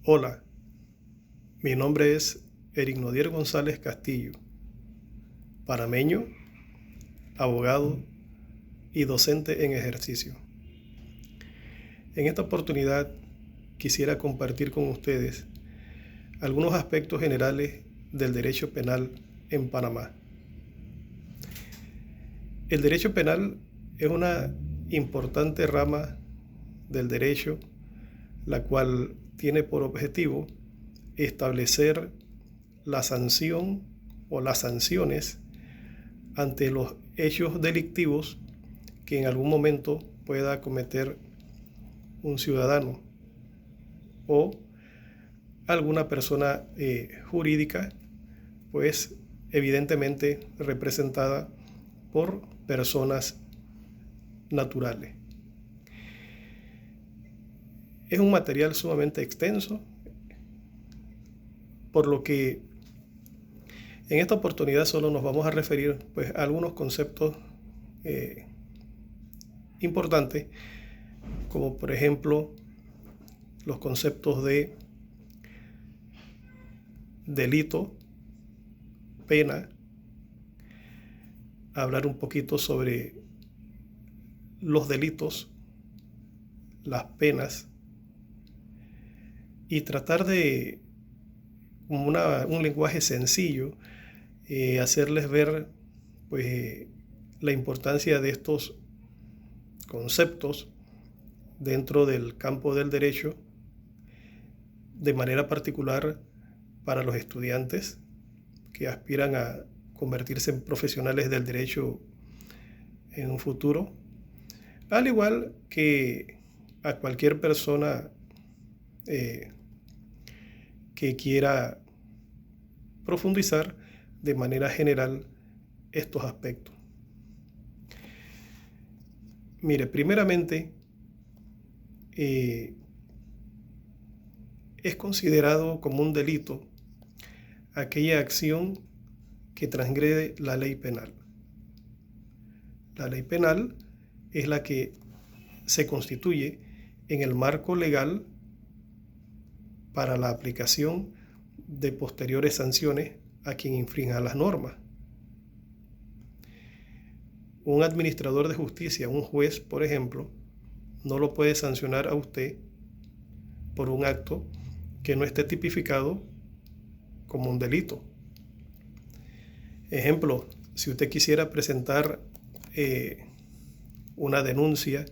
Hola, mi nombre es Eric Nodier González Castillo, panameño, abogado y docente en ejercicio. En esta oportunidad quisiera compartir con ustedes algunos aspectos generales del derecho penal en Panamá. El derecho penal es una importante rama del derecho, la cual tiene por objetivo establecer la sanción o las sanciones ante los hechos delictivos que en algún momento pueda cometer un ciudadano o alguna persona jurídica, pues evidentemente representada por personas naturales. Es un material sumamente extenso, por lo que en esta oportunidad solo nos vamos a referir pues, a algunos conceptos importantes, como por ejemplo los conceptos de delito, pena, hablar un poquito sobre los delitos, las penas, y tratar de, como un lenguaje sencillo, hacerles ver pues, la importancia de estos conceptos dentro del campo del derecho, de manera particular para los estudiantes que aspiran a convertirse en profesionales del derecho en un futuro, al igual que a cualquier persona que quiera profundizar de manera general estos aspectos. Mire, primeramente, es considerado como un delito aquella acción que transgrede la ley penal. La ley penal es la que se constituye en el marco legal para la aplicación de posteriores sanciones a quien infrinja las normas. Un administrador de justicia, un juez, por ejemplo, no lo puede sancionar a usted por un acto que no esté tipificado como un delito. Ejemplo, si usted quisiera presentar una denuncia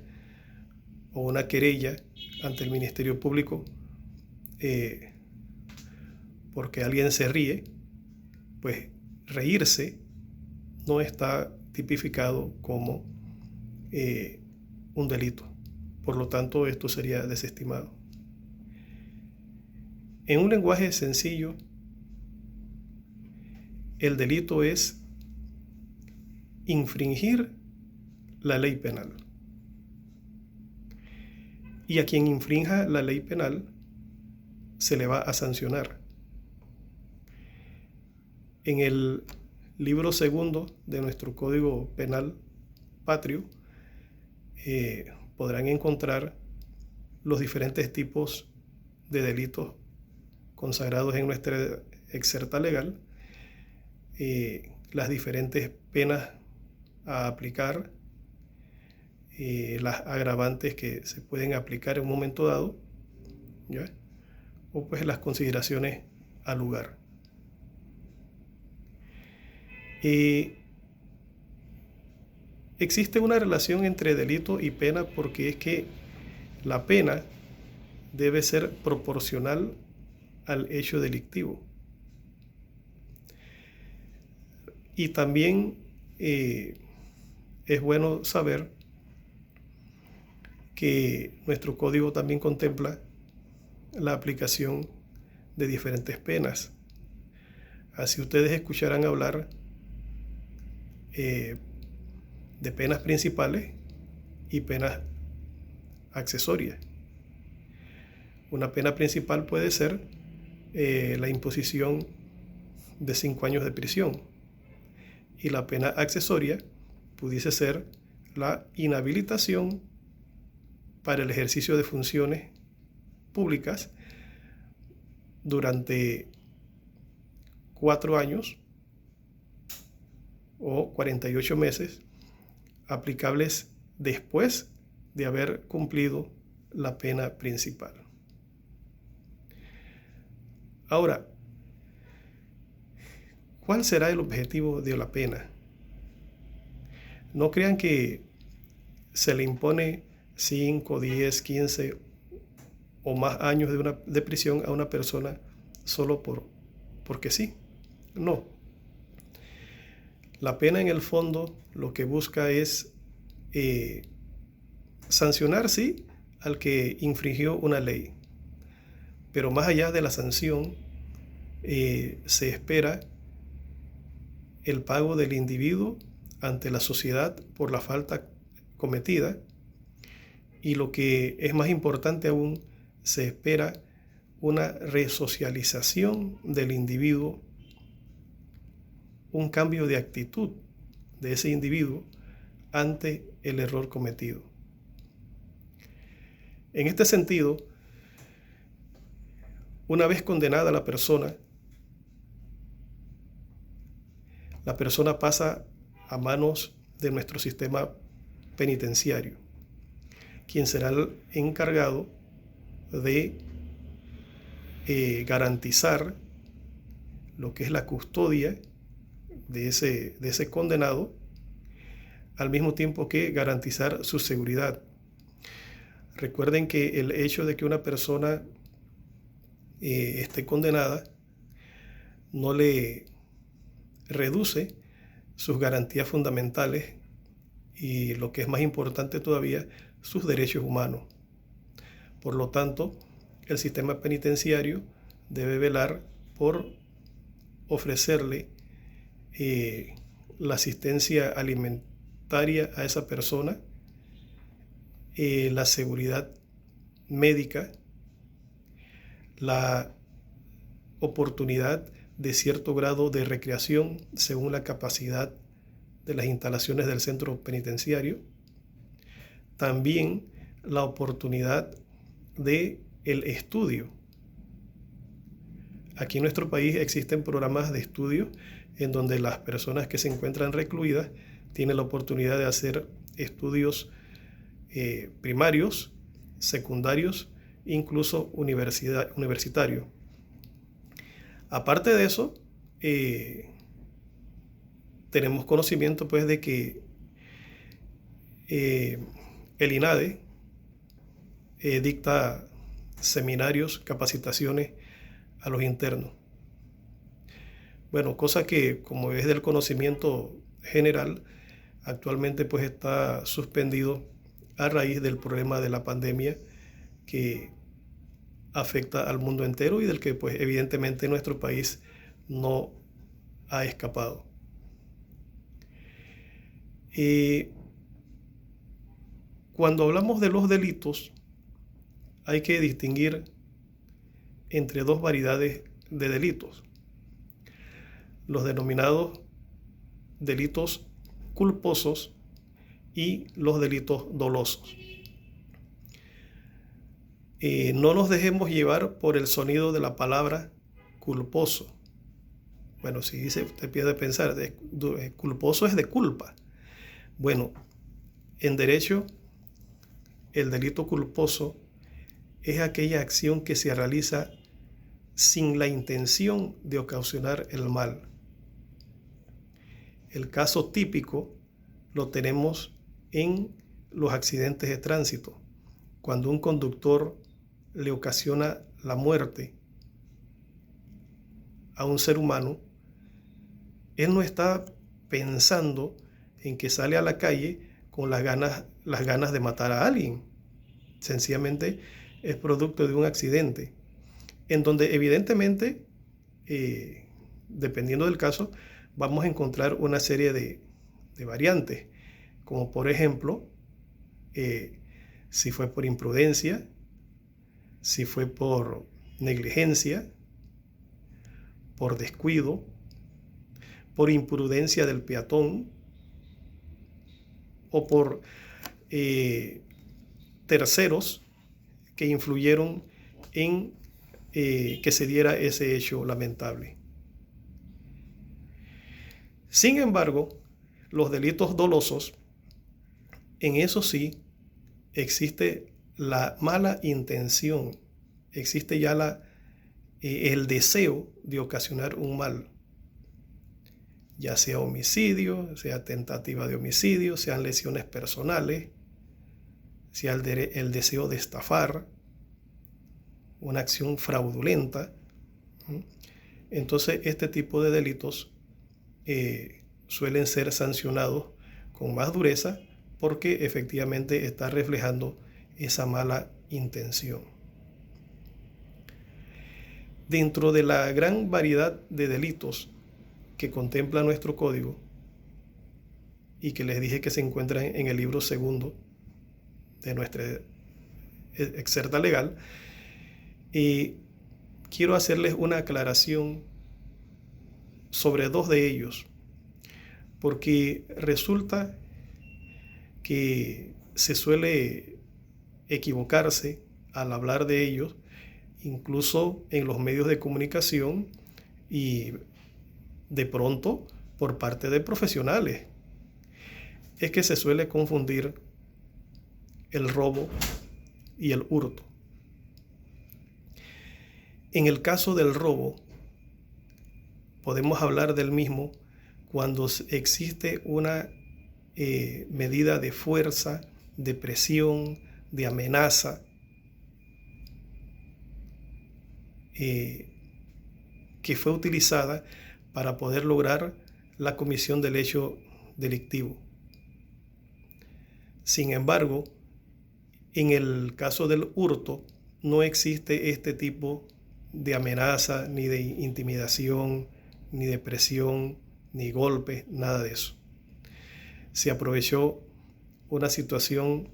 o una querella ante el Ministerio Público porque alguien se ríe, pues reírse no está tipificado como un delito. Por lo tanto, esto sería desestimado. En un lenguaje sencillo, el delito es infringir la ley penal. Y a quien infrinja la ley penal se le va a sancionar. En el libro segundo de nuestro Código Penal Patrio podrán encontrar los diferentes tipos de delitos consagrados en nuestra excerta legal, las diferentes penas a aplicar, las agravantes que se pueden aplicar en un momento dado, ¿ya? O pues las consideraciones al lugar. Existe una relación entre delito y pena porque es que la pena debe ser proporcional al hecho delictivo. Y también es bueno saber que nuestro código también contempla la aplicación de diferentes penas. Así ustedes escucharán hablar de penas principales y penas accesorias. Una pena principal puede ser la imposición de 5 años de prisión, y la pena accesoria pudiese ser la inhabilitación para el ejercicio de funciones públicas durante 4 años o 48 meses, aplicables después de haber cumplido la pena principal. Ahora, ¿cuál será el objetivo de la pena? No crean que se le impone 5, 10, 15 o más años de prisión a una persona solo porque sí. No. La pena en el fondo lo que busca es sancionar, sí, al que infringió una ley. Pero más allá de la sanción, se espera el pago del individuo ante la sociedad por la falta cometida, y lo que es más importante aún, se espera una resocialización del individuo, un cambio de actitud de ese individuo ante el error cometido. En este sentido, una vez condenada la persona pasa a manos de nuestro sistema penitenciario, quien será el encargado de garantizar lo que es la custodia de ese condenado, al mismo tiempo que garantizar su seguridad. Recuerden que el hecho de que una persona esté condenada no le reduce sus garantías fundamentales y, lo que es más importante todavía, sus derechos humanos. Por lo tanto, el sistema penitenciario debe velar por ofrecerle la asistencia alimentaria a esa persona, la seguridad médica, la oportunidad de cierto grado de recreación según la capacidad de las instalaciones del centro penitenciario, también la oportunidad de el estudio. Aquí en nuestro país existen programas de estudio en donde las personas que se encuentran recluidas tienen la oportunidad de hacer estudios primarios, secundarios, incluso universitarios. Aparte de eso, tenemos conocimiento pues de que el INADE dicta seminarios, capacitaciones a los internos. Bueno, cosa que, como es del conocimiento general, actualmente pues está suspendido a raíz del problema de la pandemia que afecta al mundo entero y del que pues evidentemente nuestro país no ha escapado. Cuando hablamos de los delitos, hay que distinguir entre dos variedades de delitos: los denominados delitos culposos y los delitos dolosos. No nos dejemos llevar por el sonido de la palabra culposo. Bueno, si dice, usted empieza a pensar, culposo es de culpa. Bueno, en derecho, el delito culposo es aquella acción que se realiza sin la intención de ocasionar el mal. El caso típico lo tenemos en los accidentes de tránsito, cuando un conductor le ocasiona la muerte a un ser humano. Él no está pensando en que sale a la calle con las ganas de matar a alguien. Sencillamente es producto de un accidente, en donde evidentemente, dependiendo del caso, vamos a encontrar una serie de variantes, como por ejemplo, si fue por imprudencia, si fue por negligencia, por descuido, por imprudencia del peatón o por terceros que influyeron en que se diera ese hecho lamentable. Sin embargo, los delitos dolosos, en eso sí, existe la mala intención, existe ya el deseo de ocasionar un mal, ya sea homicidio, sea tentativa de homicidio, sean lesiones personales, sea el deseo de estafar, una acción fraudulenta. Entonces, este tipo de delitos suelen ser sancionados con más dureza porque efectivamente está reflejando esa mala intención. Dentro de la gran variedad de delitos que contempla nuestro código y que les dije que se encuentran en el libro segundo de nuestra excerta legal, quiero hacerles una aclaración sobre dos de ellos, porque resulta que se suele equivocarse al hablar de ellos, incluso en los medios de comunicación y de pronto por parte de profesionales. Es que se suele confundir el robo y el hurto. En el caso del robo, podemos hablar del mismo cuando existe una medida de fuerza, de presión, de amenaza, que fue utilizada para poder lograr la comisión del hecho delictivo. Sin embargo, en el caso del hurto, no existe este tipo de amenaza, ni de intimidación, ni de presión, ni golpes, nada de eso. Se aprovechó una situación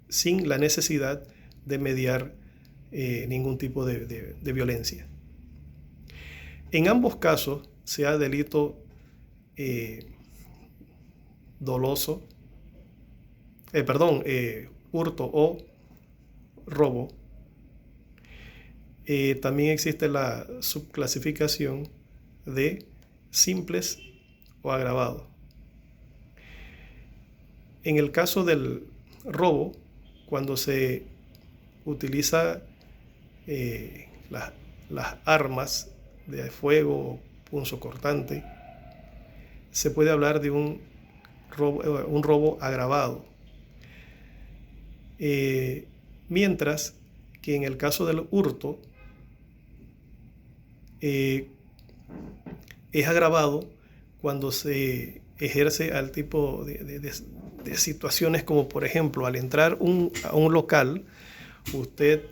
sin la necesidad de mediar ningún tipo de violencia. En ambos casos, sea delito doloso, hurto o robo, también existe la subclasificación de simples o agravados. En el caso del robo, cuando se utiliza las armas de fuego o punzocortante, se puede hablar de un robo agravado. Mientras que en el caso del hurto es agravado cuando se ejerce al tipo de situaciones como, por ejemplo, al entrar a un local, usted,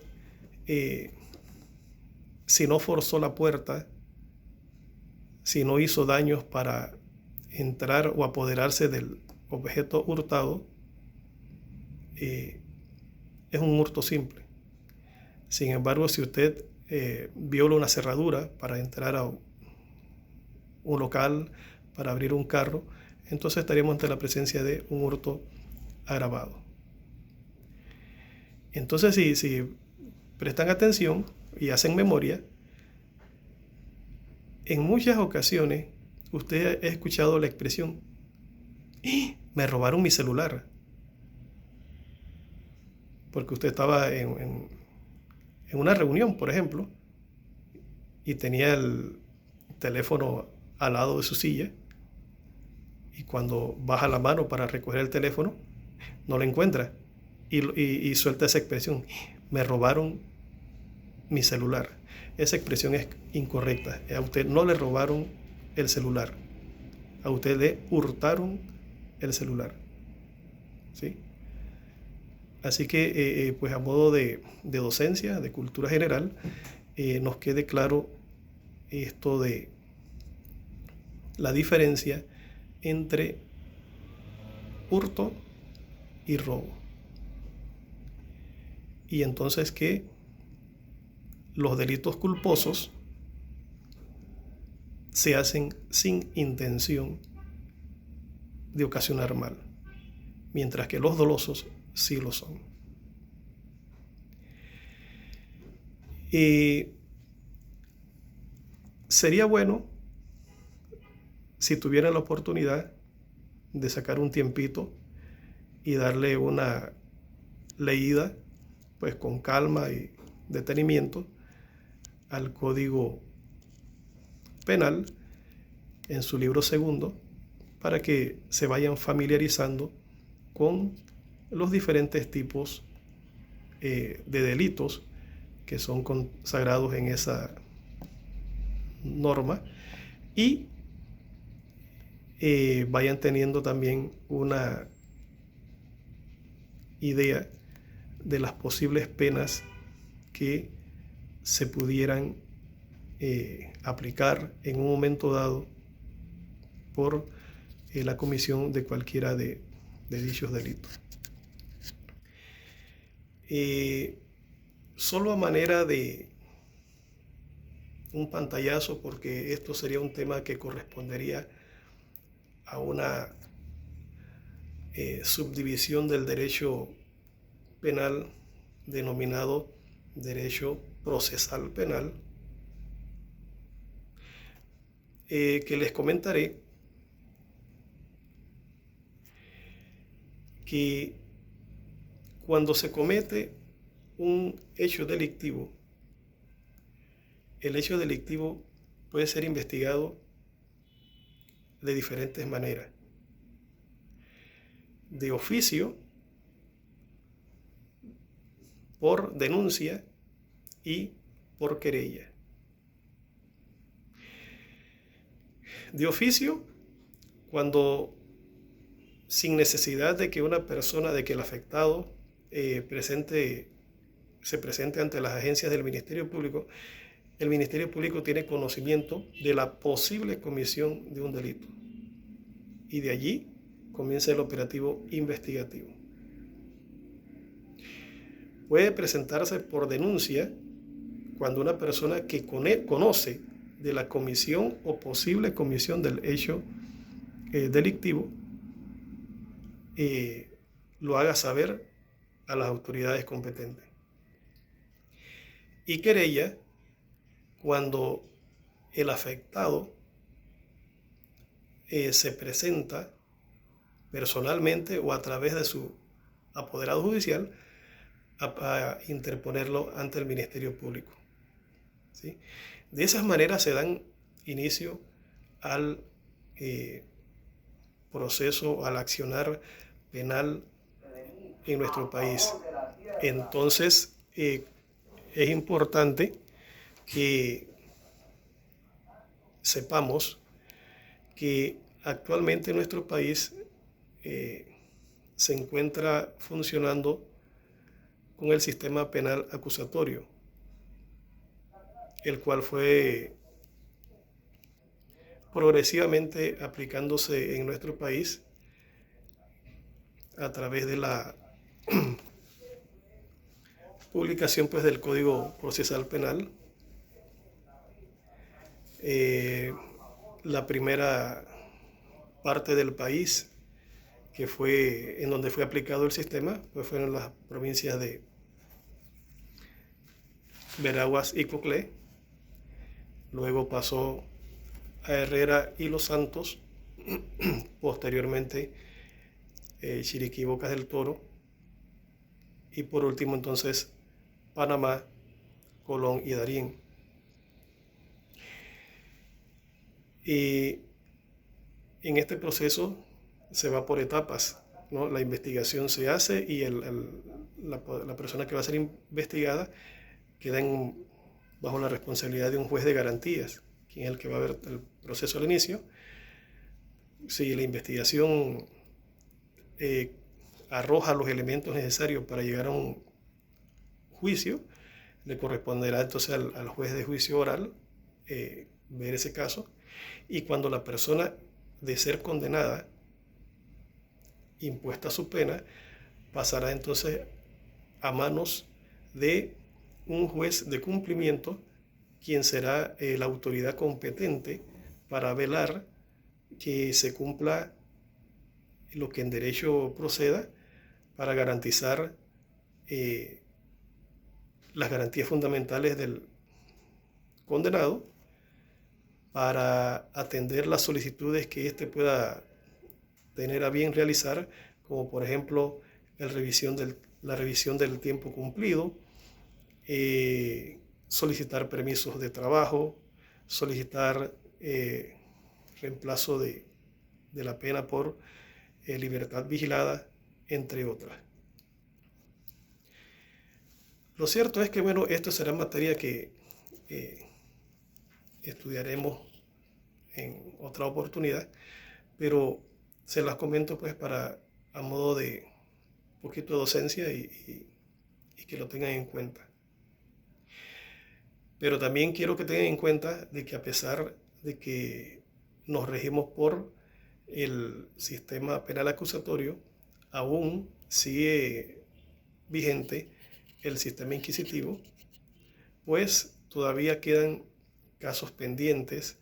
si no forzó la puerta, si no hizo daños para entrar o apoderarse del objeto hurtado, es un hurto simple. Sin embargo, si usted viola una cerradura para entrar a un local, para abrir un carro, entonces estaríamos ante la presencia de un hurto agravado. Entonces, si prestan atención y hacen memoria, en muchas ocasiones usted ha escuchado la expresión: me robaron mi celular. Porque usted estaba en una reunión, por ejemplo, y tenía el teléfono al lado de su silla, y cuando baja la mano para recoger el teléfono, no lo encuentra, y suelta esa expresión: me robaron mi celular. Esa expresión es incorrecta. A usted no le robaron el celular, a usted le hurtaron el celular, ¿sí? Así que, pues a modo de docencia, de cultura general, nos quede claro esto de la diferencia entre hurto y robo. Y entonces que los delitos culposos se hacen sin intención de ocasionar mal, mientras que los dolosos sí lo son. Sería bueno si tuvieran la oportunidad de sacar un tiempito y darle una leída, pues con calma y detenimiento, al Código Penal en su libro segundo, para que se vayan familiarizando con los diferentes tipos de delitos que son consagrados en esa norma y vayan teniendo también una idea de las posibles penas que se pudieran aplicar en un momento dado por la comisión de cualquiera de dichos delitos. Solo a manera de un pantallazo, porque esto sería un tema que correspondería a una subdivisión del derecho penal denominado derecho procesal penal, que les comentaré que cuando se comete un hecho delictivo, el hecho delictivo puede ser investigado de diferentes maneras. De oficio, por denuncia y por querella. De oficio, cuando sin necesidad de que una persona, de que el afectado se presente ante las agencias del Ministerio Público, el Ministerio Público tiene conocimiento de la posible comisión de un delito. Y de allí comienza el operativo investigativo. Puede presentarse por denuncia cuando una persona que conoce de la comisión o posible comisión del hecho delictivo lo haga saber a las autoridades competentes. Y querella cuando el afectado se presenta personalmente o a través de su apoderado judicial a interponerlo ante el Ministerio Público. ¿Sí? De esas maneras se dan inicio al proceso, al accionar penal en nuestro país. Entonces, es importante que sepamos que actualmente en nuestro país se encuentra funcionando con el sistema penal acusatorio, el cual fue progresivamente aplicándose en nuestro país a través de la publicación pues, del Código Procesal Penal. La primera parte del país que fue en donde fue aplicado el sistema pues fueron las provincias de Veraguas y Coclé. Luego pasó a Herrera y Los Santos, posteriormente Chiriquí y Bocas del Toro, y por último entonces Panamá, Colón y Darién. Y en este proceso se va por etapas, ¿no? La investigación se hace y la persona que va a ser investigada queda bajo la responsabilidad de un juez de garantías, quien es el que va a ver el proceso al inicio. Si la investigación arroja los elementos necesarios para llegar a un juicio, le corresponderá entonces al juez de juicio oral ver ese caso, y cuando la persona de ser condenada, impuesta su pena, pasará entonces a manos de un juez de cumplimiento, quien será la autoridad competente para velar que se cumpla lo que en derecho proceda para garantizar las garantías fundamentales del condenado para atender las solicitudes que éste pueda tener a bien realizar, como por ejemplo la revisión del tiempo cumplido, solicitar permisos de trabajo, solicitar reemplazo de la pena por libertad vigilada, entre otras. Lo cierto es que, bueno, esto será materia que estudiaremos en otra oportunidad, pero se las comento pues a modo de poquito de docencia y que lo tengan en cuenta. Pero también quiero que tengan en cuenta de que a pesar de que nos regimos por el sistema penal acusatorio, aún sigue vigente el sistema inquisitivo, pues todavía quedan casos pendientes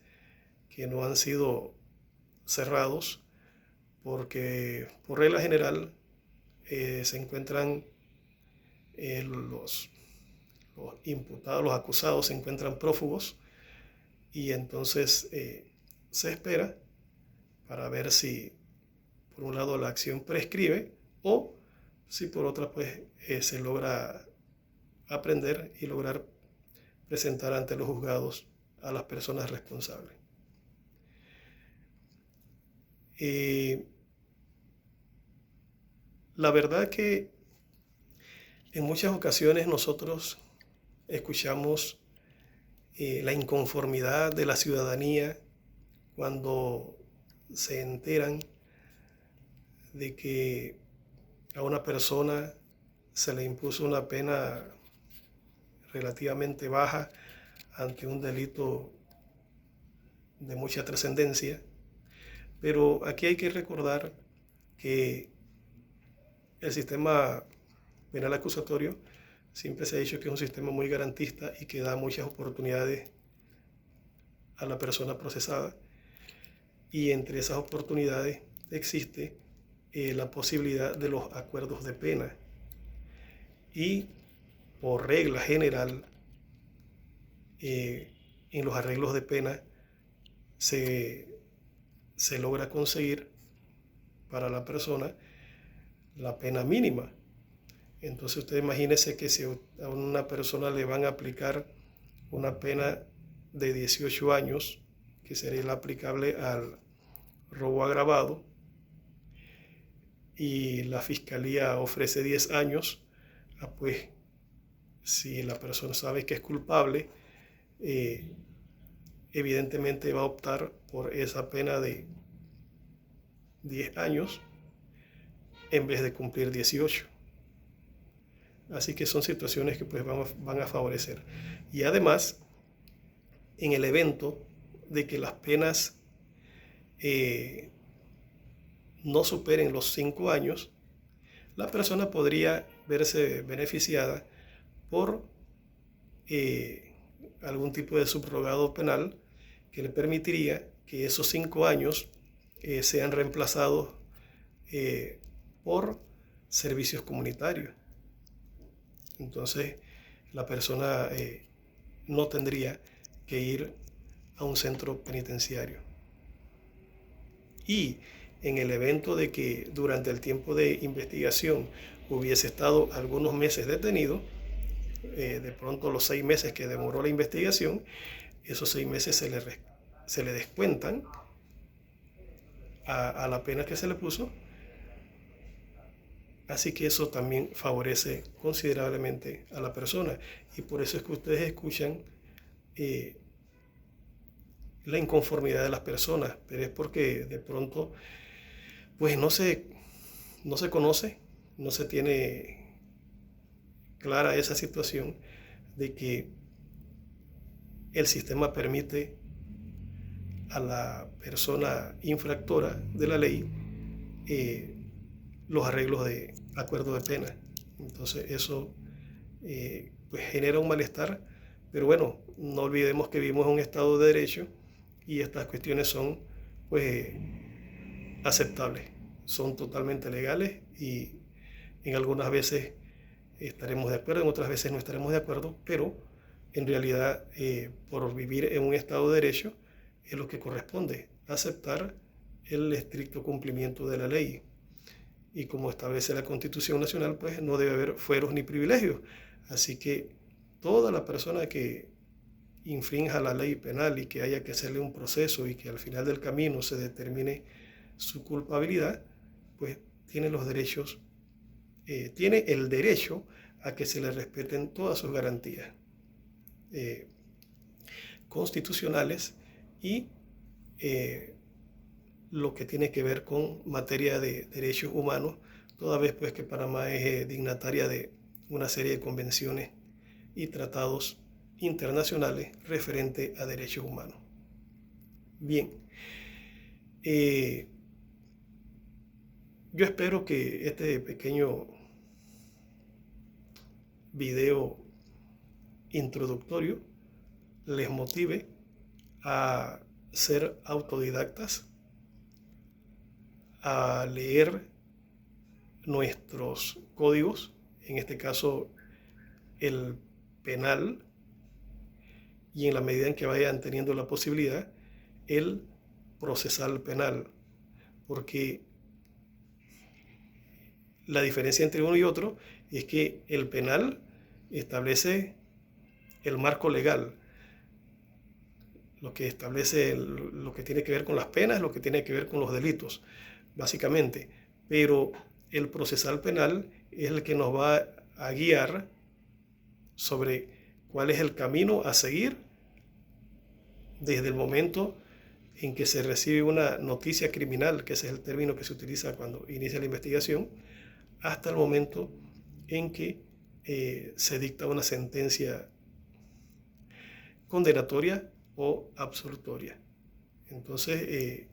que no han sido cerrados porque por regla general se encuentran los imputados, los acusados se encuentran prófugos y entonces se espera para ver si por un lado la acción prescribe o si por otra pues se logra aprender y lograr presentar ante los juzgados a las personas responsables. La verdad que en muchas ocasiones nosotros escuchamos la inconformidad de la ciudadanía cuando se enteran de que a una persona se le impuso una pena relativamente baja ante un delito de mucha trascendencia. Pero aquí hay que recordar que el sistema penal acusatorio siempre se ha dicho que es un sistema muy garantista y que da muchas oportunidades a la persona procesada. Y entre esas oportunidades existe la posibilidad de los acuerdos de pena. Y por regla general, en los arreglos de pena se logra conseguir para la persona la pena mínima. Entonces usted imagínese que si a una persona le van a aplicar una pena de 18 años, que sería la aplicable al robo agravado, y la fiscalía ofrece 10 años, pues si la persona sabe que es culpable, evidentemente va a optar por esa pena de 10 años en vez de cumplir 18. Así que son situaciones que pues van a favorecer. Y además, en el evento de que las penas no superen los 5 años, la persona podría verse beneficiada por algún tipo de subrogado penal que le permitiría que esos 5 años sean reemplazados por servicios comunitarios. Entonces la persona no tendría que ir a un centro penitenciario. Y en el evento de que durante el tiempo de investigación hubiese estado algunos meses detenido, de pronto los 6 meses que demoró la investigación, esos 6 meses se le descuentan a la pena que se le puso. Así que eso también favorece considerablemente a la persona. Y por eso es que ustedes escuchan la inconformidad de las personas, pero es porque de pronto pues no se conoce, no se tiene clara esa situación de que el sistema permite a la persona infractora de la ley los arreglos de acuerdo de pena. Entonces eso pues genera un malestar, pero bueno, no olvidemos que vivimos en un Estado de Derecho y estas cuestiones son pues aceptables, son totalmente legales y en algunas veces estaremos de acuerdo, en otras veces no estaremos de acuerdo, pero en realidad por vivir en un Estado de Derecho es lo que corresponde, aceptar el estricto cumplimiento de la ley. Y como establece la Constitución Nacional, pues no debe haber fueros ni privilegios. Así que toda la persona que infrinja la ley penal y que haya que hacerle un proceso y que al final del camino se determine su culpabilidad, pues tiene los derechos, tiene el derecho a que se le respeten todas sus garantías constitucionales y lo que tiene que ver con materia de derechos humanos, toda vez pues que Panamá es dignataria de una serie de convenciones y tratados internacionales referente a derechos humanos. Bien, yo espero que este pequeño video introductorio les motive a ser autodidactas, a leer nuestros códigos, en este caso el penal, y en la medida en que vayan teniendo la posibilidad, el procesal penal, porque la diferencia entre uno y otro es que el penal establece el marco legal, lo que establece lo que tiene que ver con las penas, lo que tiene que ver con los delitos, básicamente. Pero el procesal penal es el que nos va a guiar sobre cuál es el camino a seguir desde el momento en que se recibe una noticia criminal, que ese es el término que se utiliza cuando inicia la investigación, hasta el momento en que se dicta una sentencia condenatoria o absolutoria. Entonces,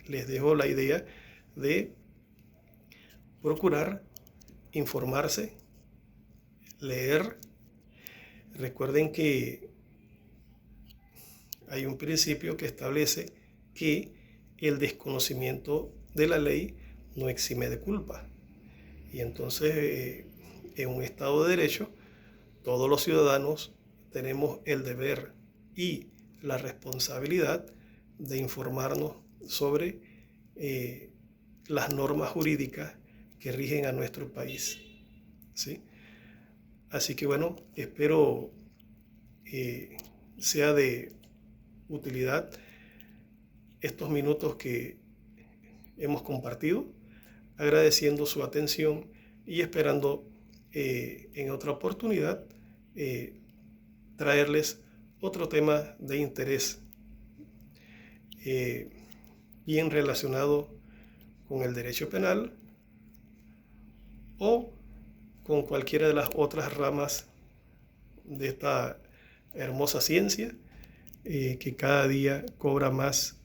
les dejo la idea de procurar informarse, leer. Recuerden que hay un principio que establece que el desconocimiento de la ley no exime de culpa. Y entonces, en un Estado de Derecho, todos los ciudadanos tenemos el deber y la responsabilidad de informarnos sobre las normas jurídicas que rigen a nuestro país, ¿sí? Así que bueno, espero sea de utilidad estos minutos que hemos compartido, agradeciendo su atención y esperando en otra oportunidad traerles otro tema de interés bien relacionado con el derecho penal o con cualquiera de las otras ramas de esta hermosa ciencia que cada día cobra más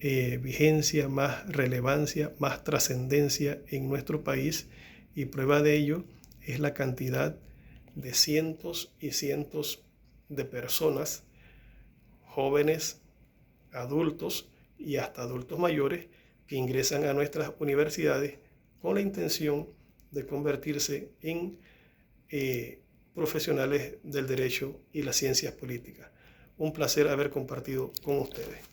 vigencia, más relevancia, más trascendencia en nuestro país, y prueba de ello es la cantidad de cientos y cientos de personas, jóvenes, adultos y hasta adultos mayores, que ingresan a nuestras universidades con la intención de convertirse en profesionales del derecho y las ciencias políticas. Un placer haber compartido con ustedes.